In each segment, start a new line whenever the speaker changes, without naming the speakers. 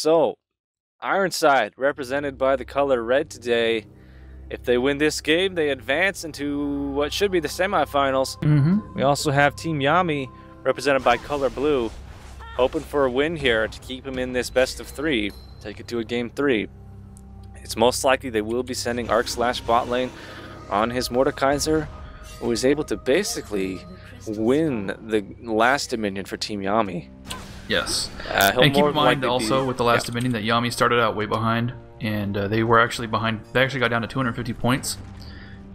So, Ironside, represented by the color red today. If they win this game, they advance into what should be the semifinals. We also have Team Yami, represented by color blue, hoping for a win here to keep him in this best of 3, take it to a game 3. It's most likely they will be sending Arc/bot lane on his Mordekaiser, who was able to basically win the last Dominion for Team Yami.
Yes. And keep in mind also with the last Dominion that Yami started out way behind, and they were actually behind. They actually got down to 250 points,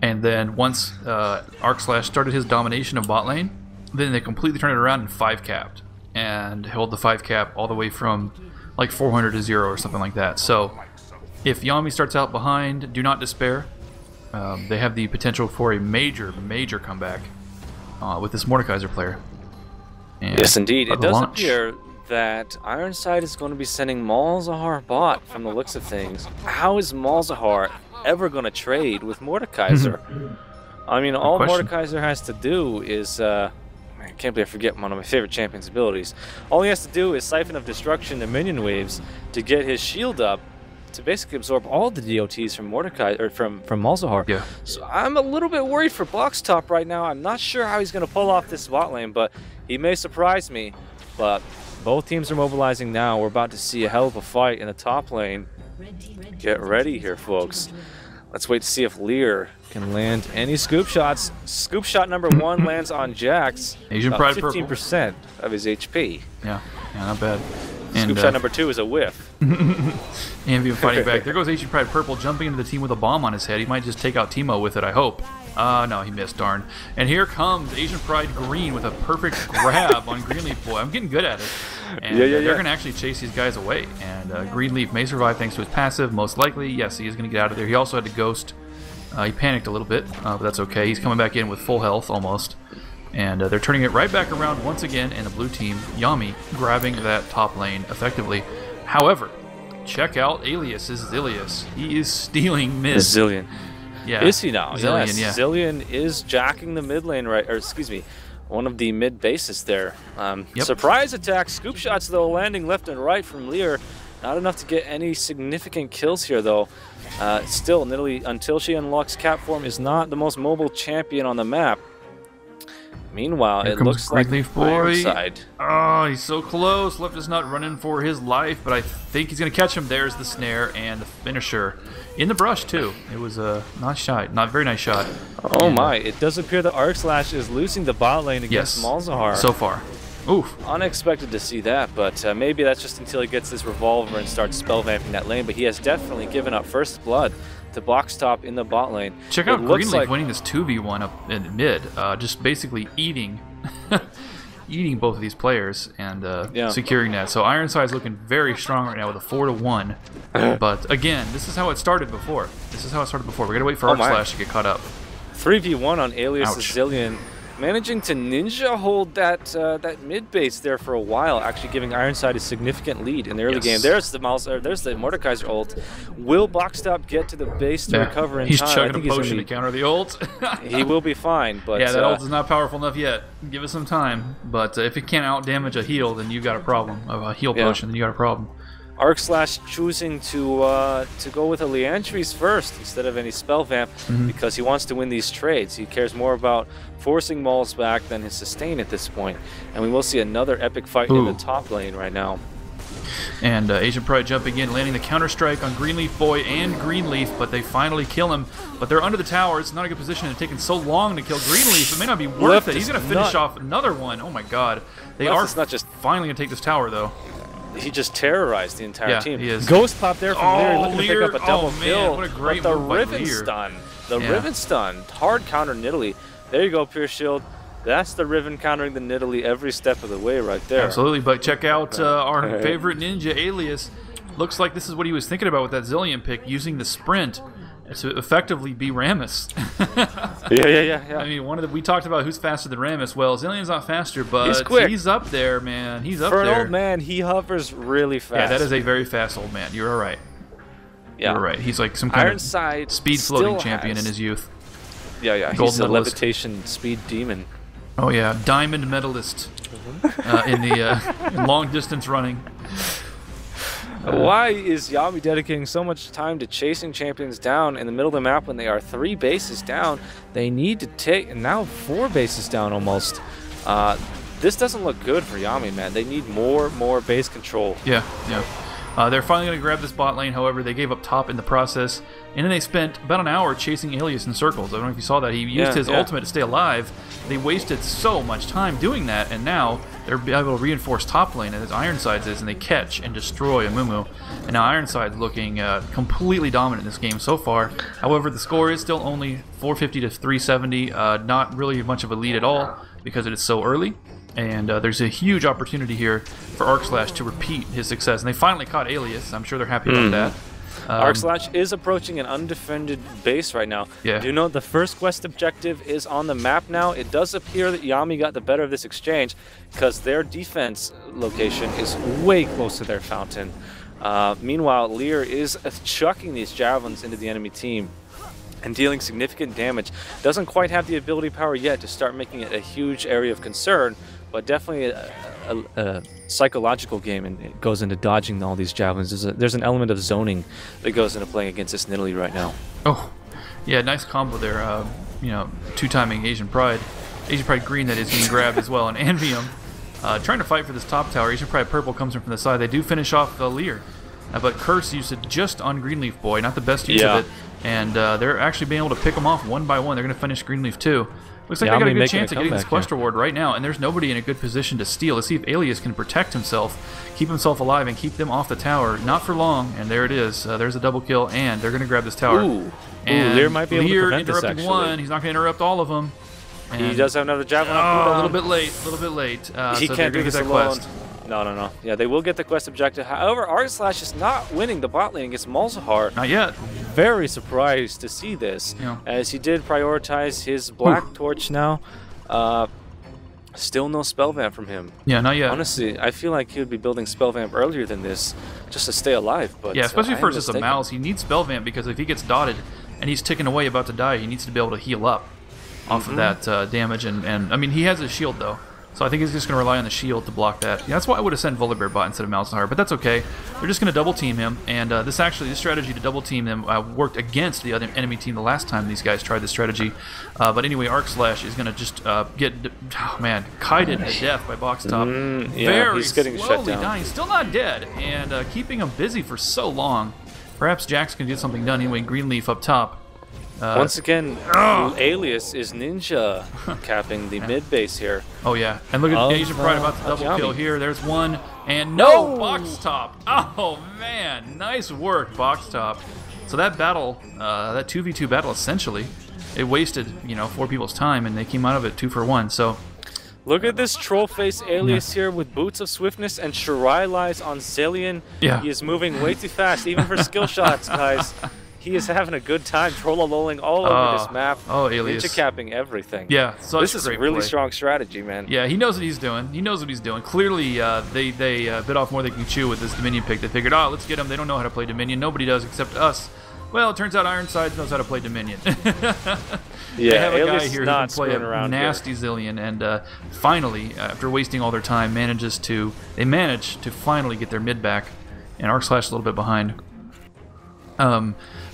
and then once Arc/ started his domination of bot lane, then they completely turned it around and 5-capped and held the 5-cap all the way from like 400 to 0 or something like that. So if Yami starts out behind, do not despair. They have the potential for a major comeback with this Mordekaiser player. And
yes, indeed. It does appear that Ironside is going to be sending Malzahar bot from the looks of things. How is Malzahar ever going to trade with Mordekaiser? I mean, all Mordekaiser has to do is... I can't believe I forget one of my favorite champion's abilities. All he has to do is Siphon of Destruction and minion waves to get his shield up to basically absorb all the DOTs from Mordekaiser, or from Malzahar.
Yeah.
So I'm a little bit worried for Box Top right now. I'm not sure how he's going to pull off this bot lane, but he may surprise me. But both teams are mobilizing now. We're about to see a hell of a fight in the top lane. Get ready here, folks. Let's wait to see if Lear can land any scoop shots. Scoop shot number 1 lands on Jax.
Asian Pride
15% of his HP.
Yeah, not bad.
Scoop shot number 2 is a whiff.
Ambient fighting back. There goes Asian Pride Purple jumping into the team with a bomb on his head. He might just take out Teemo with it, I hope. No, he missed, darn. And here comes Asian Pride Green with a perfect grab on Greenleaf Boy. I'm getting good at it. And they're going to actually chase these guys away. And Greenleaf may survive thanks to his passive, most likely. Yes, he is going to get out of there. He also had to ghost. He panicked a little bit, but that's okay. He's coming back in with full health, almost. And they're turning it right back around once again, and the blue team, Yami, grabbing that top lane effectively. However, check out Alias's Zillius. He is stealing mid.
Zillion.
Yeah.
Is he now?
Zillion,
yes.
Yeah.
Zillion is jacking the mid lane, right? Or excuse me, one of the mid bases there. Surprise attack. Scoop shots, though, landing left and right from Lear. Not enough to get any significant kills here, though. Still, Nidalee, until she unlocks Cap Form, is not the most mobile champion on the map. Meanwhile, it looks like Ironside.
Oh, he's so close. Left is not running for his life, but I think he's going to catch him. There's the snare and the finisher. In the brush, too. It was a not very nice shot.
Oh my, it does appear that Arc/ is losing the bot lane against Malzahar.
So far. Oof.
Unexpected to see that, but maybe that's just until he gets this revolver and starts spell vamping that lane, but he has definitely given up first blood to Box Top in the bot lane.
Check out Greenleaf winning this 2v1 up in mid, just basically eating both of these players and securing that. So Ironside's looking very strong right now with a 4-1. But again, this is how it started before. We're gonna wait for Arc/ to get caught up.
3v1 on Alias Zillion. Managing to ninja hold that mid base there for a while, actually giving Ironside a significant lead in the early game. There's the Mordekaiser ult. Will Box Top get to the base to recover in time?
He's chugging a potion to counter the ult.
He will be fine, but
yeah, that ult is not powerful enough yet. Give it some time. But if it can't out damage a heal, then you got a problem. A heal potion, then you got a problem.
Arc/ choosing to go with a Leandries first instead of any spell vamp because he wants to win these trades. He cares more about forcing Mauls back than his sustain at this point. And we will see another epic fight in the top lane right now.
And Asian Pride jumping in, landing the counter-strike on Greenleaf Boy and Greenleaf, but they finally kill him. But they're under the tower. It's not a good position. It's taken so long to kill Greenleaf. It may not be worth it. He's going to finish off another one. Oh my god. They are finally going to take this tower, though.
He just terrorized the entire team.
He is.
Ghost pop there from Lear, looking to pick up a double kill.
What a great
but the
move by
Riven
Lear.
stun. The Riven stun. Hard counter Nidalee. There you go, Pierce Shield. That's the Riven countering the Nidalee every step of the way right there.
Absolutely, but check out our favorite ninja, Alias. Looks like this is what he was thinking about with that Zillion pick, using the sprint to effectively be Rammus.
Yeah.
I mean, we talked about who's faster than Rammus. Well, Zillion's not faster, but he's up there, man. He's up there.
For an old man, he hovers really fast.
Yeah, that is a very fast old man. You're all right.
Yeah.
You're right. He's like some kind
Ironside
of speed floating champion in his youth.
Yeah. He's a levitation speed demon.
Oh yeah, diamond medalist in the long distance running.
Why is Yami dedicating so much time to chasing champions down in the middle of the map when they are 3 bases down? They need to take, now 4 bases down almost. This doesn't look good for Yami, man. They need more base control.
Yeah. They're finally going to grab this bot lane. However, they gave up top in the process. And then they spent about an hour chasing Alias in circles. I don't know if you saw that. He used his ultimate to stay alive. They wasted so much time doing that. And now they're able to reinforce top lane as Ironsides is. And they catch and destroy Amumu. And now Ironside's looking completely dominant in this game so far. However, the score is still only 450 to 370. Not really much of a lead at all because it is so early. And there's a huge opportunity here for Arcslash to repeat his success. And they finally caught Alias. I'm sure they're happy about that.
Arcslash is approaching an undefended base right now.
Yeah.
Do know the first quest objective is on the map now. It does appear that Yami got the better of this exchange because their defense location is way close to their fountain. Meanwhile, Lear is chucking these javelins into the enemy team and dealing significant damage. Doesn't quite have the ability power yet to start making it a huge area of concern, but definitely a psychological game, and it goes into dodging all these javelins. There's an element of zoning that goes into playing against this Nidalee right now.
Oh, yeah, nice combo there. You know, 2-timing Asian Pride. Asian Pride Green, that is, getting grabbed as well. And Anvium trying to fight for this top tower. Asian Pride Purple comes in from the side. They do finish off the Lear. But Curse used it just on Greenleaf Boy, not the best use of it. And they're actually being able to pick them off one by one. They're going to finish Greenleaf too. Looks like they got a good chance of getting this quest reward right now, and there's nobody in a good position to steal. Let's see if Alias can protect himself, keep himself alive, and keep them off the tower. Not for long, and there it is. There's a double kill, and they're going to grab this tower.
And Lear might be able to prevent this,
interrupting one. He's not going to interrupt all of them. And
he does have another javelin.
Oh, a little bit late.
He
so
can't do this alone.
Quest.
No. Yeah, they will get the quest objective. However, Arcslash is not winning the bot lane against Malzahar.
Not yet.
Very surprised to see this, as he did prioritize his Black Torch now. Still no spell vamp from him.
Yeah, not yet.
Honestly, I feel like he would be building spell vamp earlier than this, just to stay alive. But
yeah, especially for just a mouse, he needs spell vamp because if he gets dotted and he's ticking away about to die, he needs to be able to heal up off of that damage. And I mean, he has a shield though. So I think he's just going to rely on the shield to block that. Yeah, that's why I would have sent Volibear bot instead of Malzahar, but that's okay. They're just going to double team him, and this strategy to double team them worked against the other enemy team the last time these guys tried this strategy. But anyway, Arcslash is going to just get, kited to death by Box Top. Very
he's getting
slowly
shut down.
dying, still not dead, and keeping him busy for so long. Perhaps Jax can get something done anyway. Greenleaf up top.
Once again, Alias is ninja capping the mid base here.
Oh yeah, and look at Asian Pride about to double kill here. There's one, and no Box Top. Oh man, nice work, Box Top. So that battle, that 2v2 battle, essentially, it wasted 4 people's time, and they came out of it 2 for 1. So
look at this troll face Alias here with Boots of Swiftness and Shirai lies on Zillion.
Yeah,
he is moving way too fast, even for skill shots, guys. He is having a good time trolling all over this map.
Oh, Alias.
Ninja capping everything.
Yeah,
this is a really strong strategy, man.
Yeah, he knows what he's doing. Clearly, they bit off more than they can chew with this Dominion pick. They figured, let's get them. They don't know how to play Dominion. Nobody does except us. Well, it turns out Ironsides knows how to play Dominion. They have a guy here who can play a nasty Zillion, and finally, after wasting all their time, they manage to finally get their mid back, and Arcslash a little bit behind.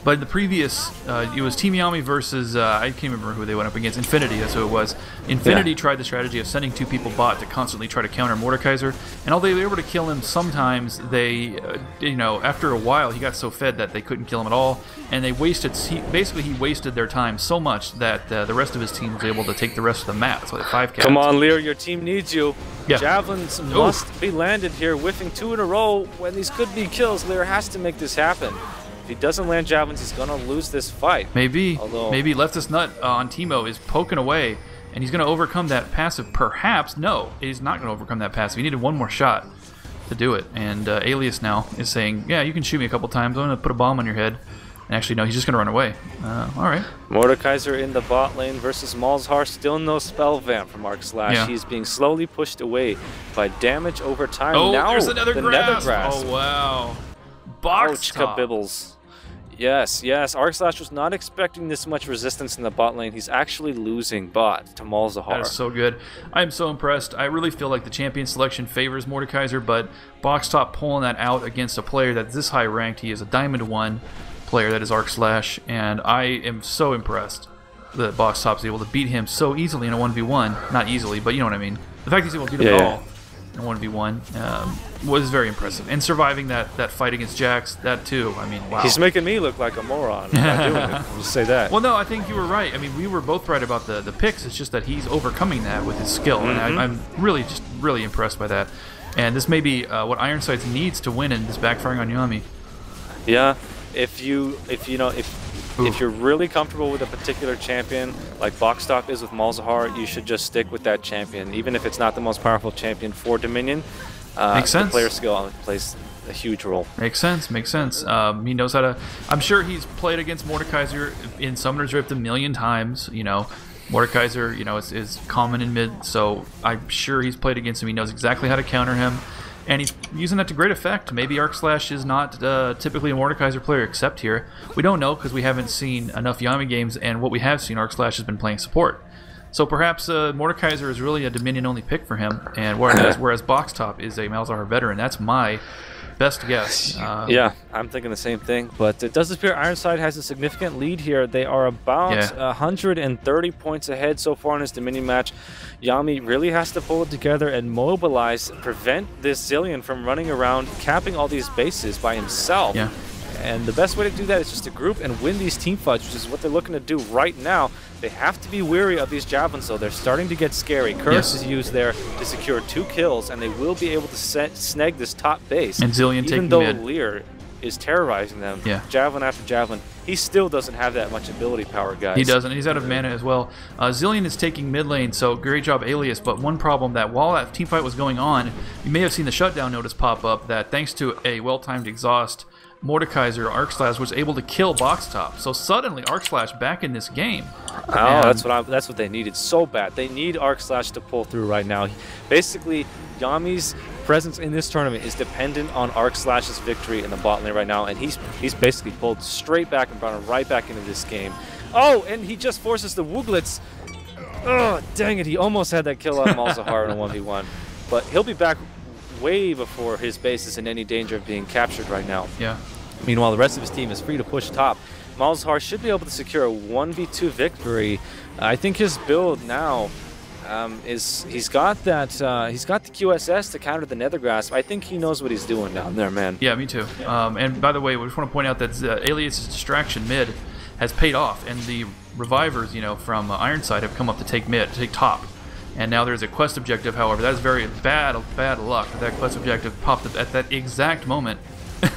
But in the previous, it was Team Yami versus, I can't remember who they went up against, Infinity, that's who it was. Infinity tried the strategy of sending 2 people bot to constantly try to counter Mordekaiser, and although they were able to kill him sometimes, they, after a while, he got so fed that they couldn't kill him at all, and they wasted, he wasted their time so much that the rest of his team was able to take the rest of the map. That's why they 5-capped.
Come on, Lear, your team needs you.
Yeah.
Javelins must be landed here, whiffing 2 in a row. When these could be kills, Lear has to make this happen. If he doesn't land javelins, he's going to lose this fight.
Maybe Leftist Nut on Teemo is poking away, and he's going to overcome that passive. Perhaps. No, he's not going to overcome that passive. He needed one more shot to do it. And Alias now is saying, yeah, you can shoot me a couple times. I'm going to put a bomb on your head. And actually, no, he's just going to run away. All right.
Mordekaiser in the bot lane versus Malzahar. Still no spell vamp from Arcslash.
Yeah.
He's being slowly pushed away by damage over time.
Oh,
now
there's another grasp.
Nether grasp.
Oh, wow. Box Top.
Bibbles. Yes, yes. Arcslash was not expecting this much resistance in the bot lane. He's actually losing bot to Malzahar.
That is so good. I am so impressed. I really feel like the champion selection favors Mordekaiser, but Box Top pulling that out against a player that's this high ranked. He is a Diamond 1 player that is Arcslash, and I am so impressed that Box Top's able to beat him so easily in a 1v1. Not easily, but you know what I mean. The fact he's able to beat him at all in a 1v1 was very impressive. And surviving that fight against Jax, that too, I mean, wow.
He's making me look like a moron. I'm not doing it. I'll just say that.
Well, no, I think you were right. I mean, we were both right about the picks. It's just that he's overcoming that with his skill, and I'm really impressed by that. And this may be what Ironsides needs to win in this backfiring on Yami.
Yeah, if you're really comfortable with a particular champion, like Boxstop is with Malzahar, you should just stick with that champion, even if it's not the most powerful champion for Dominion.
Makes sense.
The player skill plays a huge role.
Makes sense. Makes sense. He knows how to. I'm sure he's played against Mordekaiser in Summoner's Rift a million times. You know, Mordekaiser, you know, is common in mid, so I'm sure he's played against him. He knows exactly how to counter him. And he's using that to great effect. Maybe Arcslash is not typically a Mordekaiser player except here. We don't know because we haven't seen enough Yami games, and what we have seen, Arcslash has been playing support. So perhaps Mordekaiser is really a Dominion-only pick for him, and whereas Box Top is a Malzahar veteran. That's my best guess.
Yeah, I'm thinking the same thing. But it does appear Ironside has a significant lead here. They are about 130 points ahead so far in this Dominion match. Yami really has to pull it together and mobilize, prevent this Zillion from running around, capping all these bases by himself.
Yeah.
And the best way to do that is just to group and win these team fights, which is what they're looking to do right now. They have to be wary of these javelins, though. They're starting to get scary. Curse is used there to secure 2 kills, and they will be able to snag this top base.
And Zillion
even
taking
though
mid.
Lear is terrorizing them, javelin after javelin, he still doesn't have that much ability power, guys.
He doesn't. He's out of mana as well. Zillion is taking mid lane, so great job, Alias. But one problem that while that team fight was going on, you may have seen the shutdown notice pop up that thanks to a well-timed exhaust, Mordekaiser, Arcslash was able to kill Box Top. So suddenly, Arcslash back in this game.
Oh, that's what they needed so bad. They need Arcslash to pull through right now. Basically, Yami's presence in this tournament is dependent on Arcslash's victory in the bot lane right now, and he's basically pulled straight back and brought him right back into this game. Oh, and he just forces the Wooglets. Oh, dang it! He almost had that kill on Malzahar in a 1v1, but he'll be back way before his base is in any danger of being captured right now.
Yeah.
Meanwhile, the rest of his team is free to push top. Malzahar should be able to secure a 1v2 victory. I think his build now he's got the QSS to counter the Nethergrasp. I think he knows what he's doing down there, man.
Yeah, me too. And by the way, we just want to point out that Alias's distraction mid has paid off, and the revivers, you know, from Ironside have come up to take mid, to take top. And now there's a quest objective, however. That is very bad luck. That quest objective popped up at that exact moment.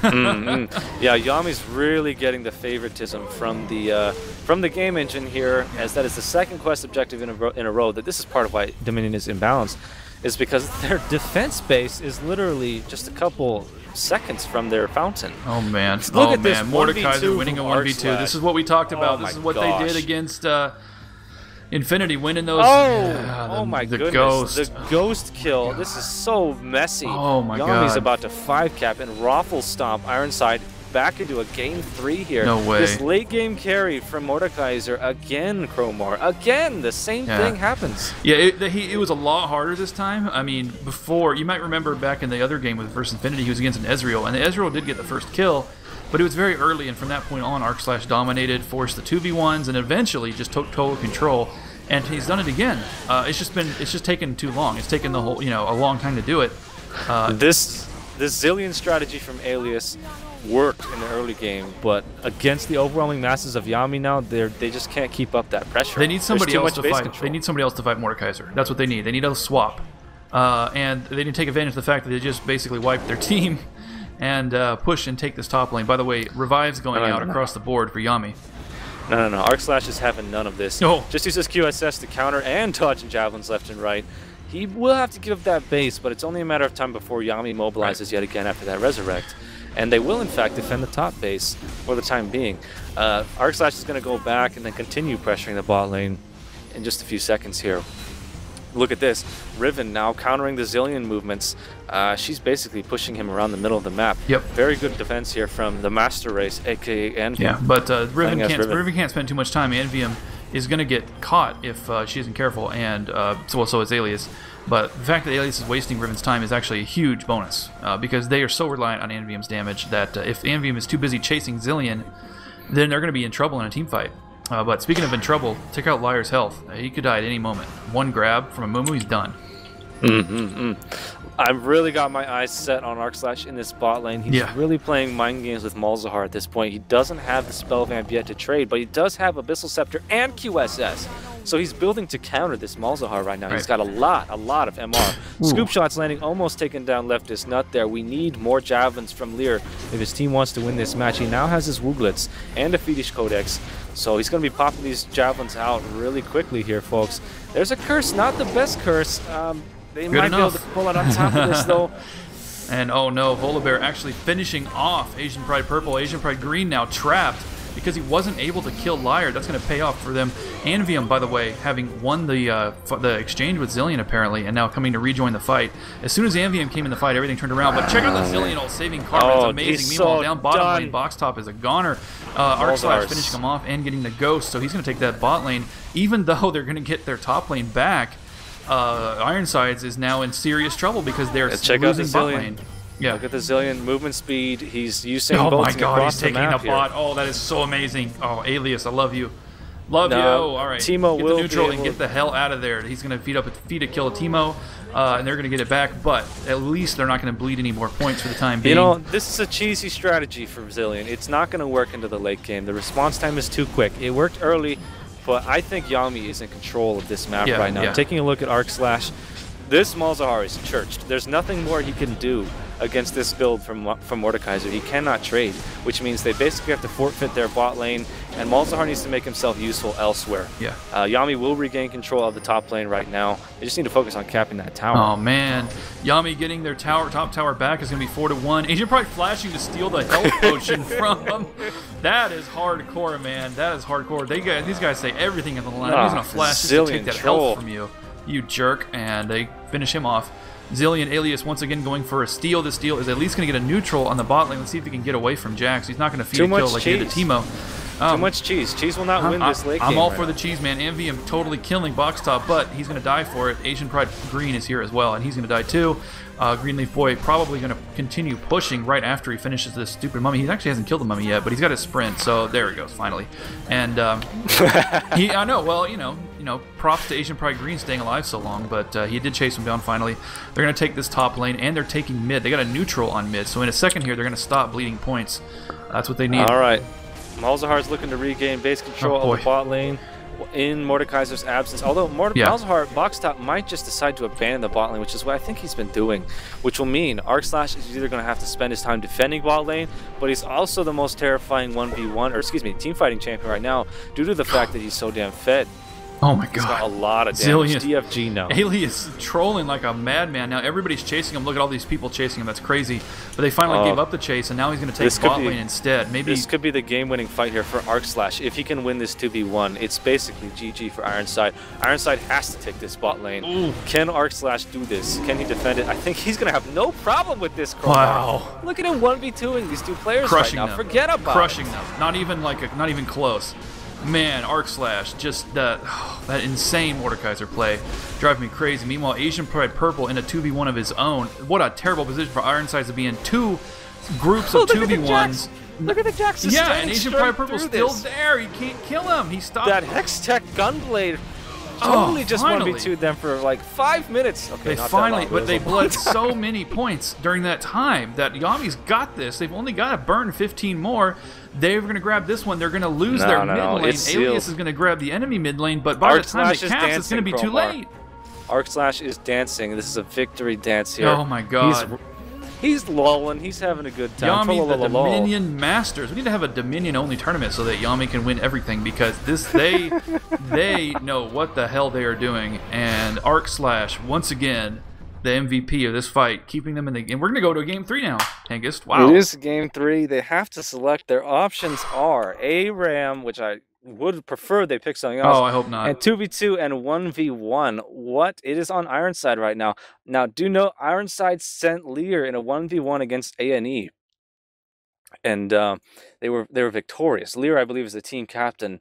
Yeah, Yami's really getting the favoritism from the game engine here, as that is the second quest objective in a row. That this is part of why Dominion is imbalanced, is because their defense base is literally just a couple seconds from their fountain.
Oh man!
Look at this,
Mordekaiser winning a 1v2. This is what we talked about. This is what they did against Infinity, winning those.
Oh my goodness! The ghost kill. This is so messy.
Oh my god!
Yami's about to 5-cap and Raffle Stomp Ironside back into a game 3 here.
No way.
This late game carry from Mordekaiser again, Crowmore. Again, the same thing happens.
Yeah, it was a lot harder this time. I mean, before, you might remember back in the other game with Versus Infinity, he was against an Ezreal, and the Ezreal did get the first kill, but it was very early, and from that point on, Arcslash dominated, forced the 2v1s, and eventually just took total control. And he's done it again. It's just taken too long. It's taken the whole, a long time to do it.
This Zillion strategy from Alias worked in the early game, but against the overwhelming masses of Yami now, they just can't keep up that pressure.
They need somebody else to fight. They need somebody else to fight Mordekaiser. That's what they need. They need a swap, and they need to take advantage of the fact that they just basically wiped their team and push and take this top lane. By the way, revives going out across the board for Yami.
No. Arcslash is having none of this.
No.
Just uses QSS to counter and dodging javelins left and right. He will have to give up that base, but it's only a matter of time before Yami mobilizes yet again after that resurrect. And they will, in fact, defend the top base for the time being. Arcslash is going to go back and then continue pressuring the bot lane in just a few seconds here. Look at this. Riven now countering the Zillion movements. She's basically pushing him around the middle of the map.
Yep.
Very good defense here from the Master Race, aka Envium.
Yeah, but Riven can't spend too much time. Envium is going to get caught if she isn't careful, and so is Alias. But the fact that Alias is wasting Riven's time is actually a huge bonus, because they are so reliant on Envium's damage that if Envium is too busy chasing Zillion, then they're going to be in trouble in a team fight. But speaking of in trouble, check out Liar's health. He could die at any moment. One grab from a Mumu, he's done.
I've really got my eyes set on Arcslash in this bot lane. He's really playing mind games with Malzahar at this point. He doesn't have the Spell Vamp yet to trade, but he does have Abyssal Scepter and QSS. So he's building to counter this Malzahar right now. He's got a lot of MR. Scoop shots landing, almost taking down Leftist Nut there. We need more Javelins from Lear if his team wants to win this match. He now has his Wooglets and a Fetish Codex. So he's going to be popping these Javelins out really quickly here, folks. There's a curse, not the best curse. They might be able to pull it on top of this, though.
And oh no, Volibear actually finishing off Asian Pride Purple. Asian Pride Green now trapped because he wasn't able to kill Liar. That's going to pay off for them. Envium, by the way, having won the exchange with Zillion apparently, and now coming to rejoin the fight. As soon as Envium came in the fight, everything turned around. But check out the Zillion ult saving Karma. It's amazing. Meanwhile, down bottom lane, Box Top is a goner. Arcslash finishing him off and getting the Ghost, so he's going to take that bot lane. Even though they're going to get their top lane back, Ironsides is now in serious trouble because they're losing bot lane. Yeah.
Look at the Zillion movement speed. He's using
oh
bolts
my god, he's taking
the
bot. Oh, that is so amazing. Oh, Alias, I love you. Love you. All right.
Teemo
get
will
the neutral and get the hell out of there. He's going to feed a kill to Teemo, and they're going to get it back, but at least they're not going to bleed any more points for the time being.
You know, this is a cheesy strategy for Zillion. It's not going to work into the late game. The response time is too quick. It worked early, but I think Yami is in control of this map right now. Taking a look at Arcslash, this Malzahar is churched. There's nothing more he can do against this build from Mordekaiser. He cannot trade, which means they basically have to forfeit their bot lane, and Malzahar needs to make himself useful elsewhere.
Yeah.
Yami will regain control of the top lane right now. They just need to focus on capping that tower.
Oh man, Yami getting their top tower back is going to be 4-1. Asian Pride flashing to steal the health potion from them. That is hardcore, man. That is hardcore. These guys say everything in the line. I'm using a flash just to take that health from you, you jerk, and they finish him off. Zillion Alias once again going for a steal. This steal is at least going to get a neutral on the bot lane. Let's see if he can get away from Jax. He's not going to feed a kill like he did to Teemo.
Too much cheese. Cheese will not win this late game.
I'm all for the cheese, man. Envium totally killing Box Top, but he's going to die for it. Asian Pride Green is here as well, and he's going to die too. Greenleaf Boy probably going to continue pushing right after he finishes this stupid mummy. He actually hasn't killed the mummy yet, but he's got his sprint, so there he goes, finally. And I know, well, you know, props to Asian Pride Green staying alive so long, but he did chase him down finally. They're going to take this top lane, and they're taking mid. They got a neutral on mid, so in a second here, they're going to stop bleeding points. That's what they need.
All right. Malzahar's looking to regain base control of the bot lane in Mordekaiser's absence. Although Malzahar, Box Top might just decide to abandon the bot lane, which is what I think he's been doing, which will mean Arcslash is either going to have to spend his time defending bot lane, but he's also the most terrifying 1v1, or excuse me, team fighting champion right now due to the fact that he's so damn fed.
Oh my god.
He's got a lot of damage.
Zillion.
DFG now.
Alias trolling like a madman. Now everybody's chasing him. Look at all these people chasing him. That's crazy. But they finally gave up the chase, and now he's going to take bot lane instead. Maybe
this could be the game-winning fight here for Arcslash. If he can win this 2v1, it's basically GG for Ironside. Ironside has to take this bot lane. Ooh. Can Arcslash do this? Can he defend it? I think he's going to have no problem with this.
Wow.
Look at him 1v2ing these two players
crushing
right now.
them.
Forget about
crushing them. Not even close. Man, Arcslash, just that insane Mordekaiser play, driving me crazy. Meanwhile, Asian Pride Purple in a 2v1 of his own. What a terrible position for Ironsides to be in. Two groups of 2v1s.
Look at the Jax.
Yeah, and Asian Pride Purple's still there. You can't kill him. He stopped.
That Hex Tech Gunblade totally just 1v2'd them for like 5 minutes. Okay,
they finally, but they bled so many points during that time that Yami's got this. They've only got to burn 15 more. They're going to grab this one. They're going to lose their mid lane. Alias is going to grab the enemy mid lane, but by the time it caps, it's going to be too late.
Arcslash is dancing. This is a victory dance here.
Oh my god.
He's lolling. He's having a good time.
Yami, the Dominion Masters. We need to have a Dominion-only tournament so that Yami can win everything, because they know what the hell they are doing. And Arcslash, once again, the MVP of this fight, keeping them in the game. We're going to go to game 3 now, Hengist. Wow.
It is game 3. They have to select. Their options are ARAM, which I would prefer they pick something else.
Oh, I hope not.
And 2v2 and 1v1. What? It is on Ironside right now. Now, do note Ironside sent Lear in a 1v1 against A&E. And they were victorious. Lear, I believe, is the team captain.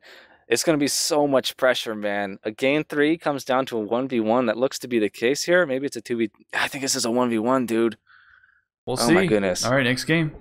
It's going to be so much pressure, man. A game 3 comes down to a 1v1. That looks to be the case here. Maybe it's a 2v... I think this is a 1v1, dude.
We'll see.
Oh, my goodness.
All right, next game.